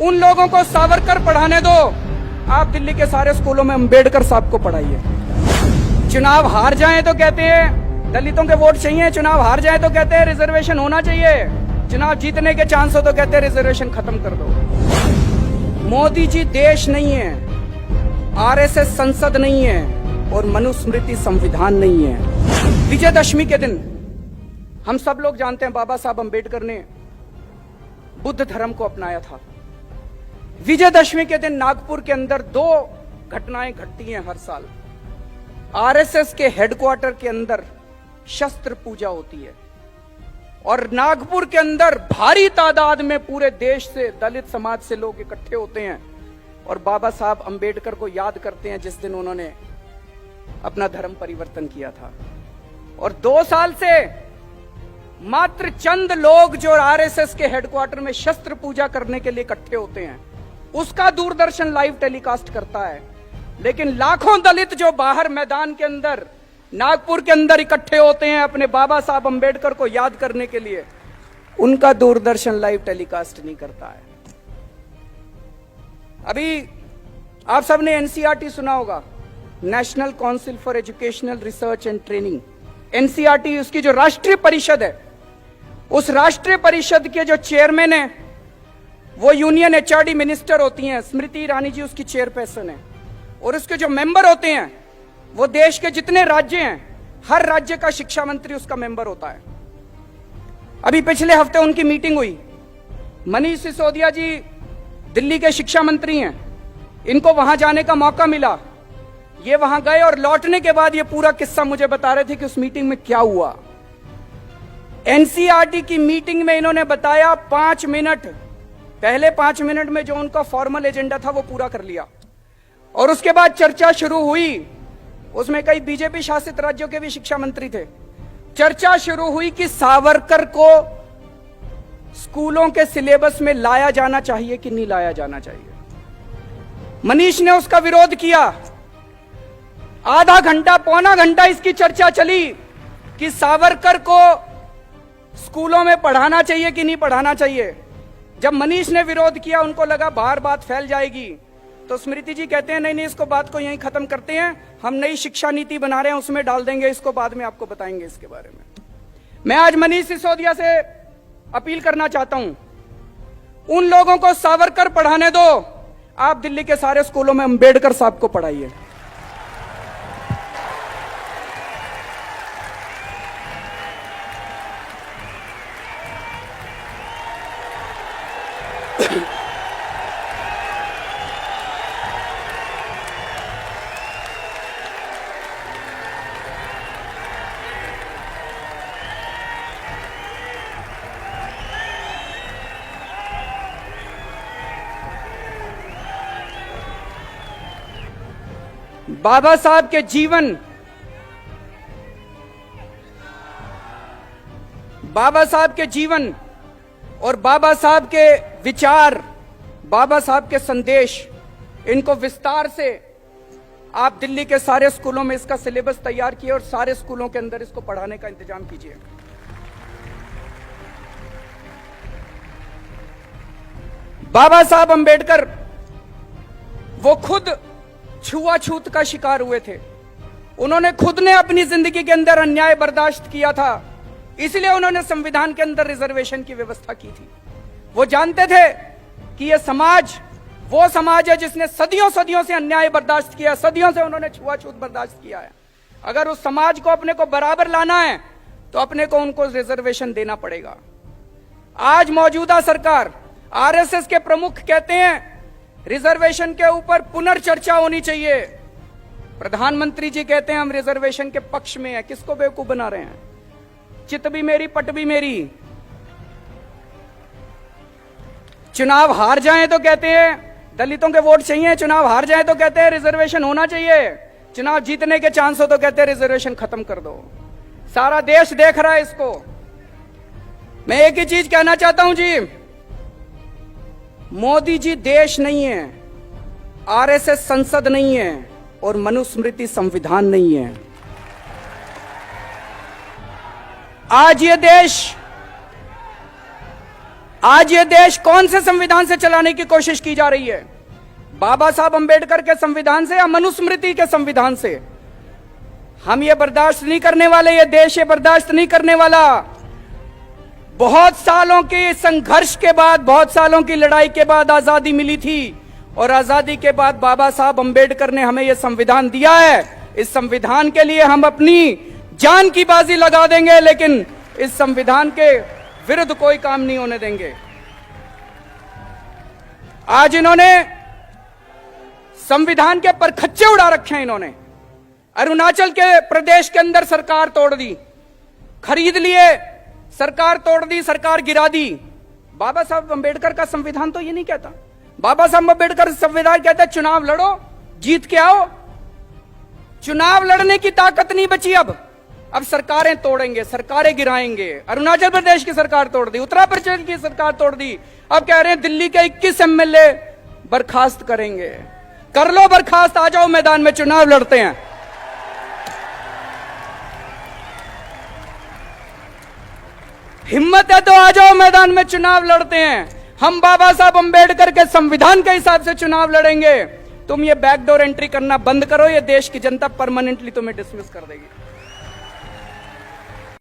उन लोगों को सावरकर पढ़ाने दो। आप दिल्ली के सारे स्कूलों में अंबेडकर साहब को पढ़ाइए। चुनाव हार जाएं तो कहते हैं दलितों के वोट चाहिए, चुनाव हार जाए तो कहते हैं रिजर्वेशन होना चाहिए, चुनाव जीतने के चांस हो तो कहते हैं रिजर्वेशन खत्म कर दो। मोदी जी देश नहीं है, आरएसएस संसद नहीं है और मनुस्मृति संविधान नहीं है। विजयदशमी के दिन हम सब लोग जानते हैं बाबा साहब अंबेडकर ने बुद्ध धर्म को अपनाया था। विजयदशमी के दिन नागपुर के अंदर दो घटनाएं घटती हैं हर साल। आरएसएस के हेडक्वार्टर के अंदर शस्त्र पूजा होती है और नागपुर के अंदर भारी तादाद में पूरे देश से दलित समाज से लोग इकट्ठे होते हैं और बाबा साहब अंबेडकर को याद करते हैं जिस दिन उन्होंने अपना धर्म परिवर्तन किया था। और 2 साल से मात्र चंद लोग जो आरएसएस के हेडक्वार्टर में शस्त्र पूजा करने के लिए इकट्ठे होते हैं उसका दूरदर्शन लाइव टेलीकास्ट करता है, लेकिन लाखों दलित जो बाहर मैदान के अंदर नागपुर के अंदर इकट्ठे होते हैं अपने बाबा साहब अंबेडकर को याद करने के लिए, उनका दूरदर्शन लाइव टेलीकास्ट नहीं करता है। अभी आप सबने एनसीईआरटी सुना होगा, national council for educational research and training. NCERT उसकी जो राष्ट्रीय परिषद है, उस राष्ट्रीय परिषद के जो चेयरमैन है वो यूनियन एचआरडी मिनिस्टर होती हैं, स्मृति ईरानी जी उसकी चेयरपर्सन है। और उसके जो मेंबर होते हैं वो देश के जितने राज्य हैं हर राज्य का शिक्षा मंत्री उसका मेंबर होता है। अभी पिछले हफ्ते उनकी मीटिंग हुई। मनीष सिसोदिया जी दिल्ली के शिक्षा मंत्री हैं, इनको वहां जाने का मौका मिला। ये वहां गए और लौटने के बाद ये पूरा किस्सा मुझे बता रहे थे कि उस मीटिंग में क्या हुआ। एनसीईआरटी की मीटिंग में इन्होंने बताया 5 मिनट, पहले 5 मिनट में जो उनका फॉर्मल एजेंडा था वो पूरा कर लिया और उसके बाद चर्चा शुरू हुई। उसमें कई बीजेपी शासित राज्यों के भी शिक्षा मंत्री थे। चर्चा शुरू हुई कि सावरकर को स्कूलों के सिलेबस में लाया जाना चाहिए कि नहीं लाया जाना चाहिए। मनीष ने उसका विरोध किया। आधा घंटा पौना घंटा इसकी चर्चा चली कि सावरकर को स्कूलों में पढ़ाना चाहिए कि नहीं पढ़ाना चाहिए। जब मनीष ने विरोध किया, उनको लगा बाहर बात फैल जाएगी, तो स्मृति जी कहते हैं नहीं, इसको बात को यहीं खत्म करते हैं, हम नई शिक्षा नीति बना रहे हैं उसमें डाल देंगे, इसको बाद में आपको बताएंगे इसके बारे में। मैं आज मनीष सिसोदिया से अपील करना चाहता हूं, उन लोगों को सावरकर पढ़ाने दो। आप दिल्ली के सारे स्कूलों में अंबेडकर साहब को पढ़ाइए। बाबा साहब के जीवन, बाबा साहब के जीवन और बाबा साहब के विचार, बाबा साहब के संदेश, इनको विस्तार से आप दिल्ली के सारे स्कूलों में इसका सिलेबस तैयार किए और सारे स्कूलों के अंदर इसको पढ़ाने का इंतजाम कीजिए। बाबा साहब अंबेडकर वो खुद छुआछूत का शिकार हुए थे। उन्होंने खुद ने अपनी जिंदगी के अंदर अन्याय बर्दाश्त किया था, इसलिए उन्होंने संविधान के अंदर रिजर्वेशन की व्यवस्था की थी। वो जानते थे कि यह समाज वो समाज है जिसने सदियों सदियों से अन्याय बर्दाश्त किया, सदियों से उन्होंने छुआछूत बर्दाश्त किया है। अगर उस समाज को अपने को बराबर लाना है तो अपने को उनको रिजर्वेशन देना पड़ेगा। आज मौजूदा सरकार, आरएसएस के प्रमुख कहते हैं रिजर्वेशन के ऊपर पुनर्चर्चा होनी चाहिए। प्रधानमंत्री जी कहते हैं हम रिजर्वेशन के पक्ष में हैं। किसको बेवकूफ बना रहे हैं? चित भी मेरी पट भी मेरी। चुनाव हार जाएं तो कहते हैं दलितों के वोट चाहिए, चुनाव हार जाएं तो कहते हैं रिजर्वेशन होना चाहिए, चुनाव जीतने के चांस हो तो कहते हैं रिजर्वेशन खत्म कर दो। सारा देश देख रहा है इसको। मैं एक ही चीज कहना चाहता हूं जी, मोदी जी देश नहीं है, आरएसएस संसद नहीं है और मनुस्मृति संविधान नहीं है। आज ये देश आज ये देश कौन से संविधान से चलाने की कोशिश की जा रही है? बाबा साहब अंबेडकर के संविधान से या मनुस्मृति के संविधान से? हम ये बर्दाश्त नहीं करने वाले, ये देश ये बर्दाश्त नहीं करने वाला। बहुत सालों के संघर्ष के बाद, बहुत सालों की लड़ाई के बाद आजादी मिली थी और आजादी के बाद बाबा साहब अंबेडकर ने हमें यह संविधान दिया है। इस संविधान के लिए हम अपनी जान की बाजी लगा देंगे, लेकिन इस संविधान के विरुद्ध कोई काम नहीं होने देंगे। आज इन्होंने संविधान के परखच्चे उड़ा रखे हैं। इन्होंने अरुणाचल के प्रदेश के अंदर सरकार तोड़ दी, खरीद लिए, सरकार तोड़ दी, सरकार गिरा दी। बाबा साहब अंबेडकर का संविधान तो ये नहीं कहता। बाबा साहब अंबेडकर संविधान कहता है चुनाव लड़ो, जीत के आओ। चुनाव लड़ने की ताकत नहीं बची अब सरकारें तोड़ेंगे, सरकारें गिराएंगे। अरुणाचल प्रदेश की सरकार तोड़ दी, उत्तर प्रदेश की सरकार तोड़ दी, अब कह रहे हैं दिल्ली के 21 एमएलए बर्खास्त करेंगे। कर लो बर्खास्त, आ जाओ मैदान में, चुनाव लड़ते हैं। हिम्मत है तो आ जाओ मैदान में, चुनाव लड़ते हैं। हम बाबा साहब अंबेडकर के संविधान के हिसाब से चुनाव लड़ेंगे। तुम ये बैकडोर एंट्री करना बंद करो, ये देश की जनता परमानेंटली तुम्हें डिसमिस कर देगी।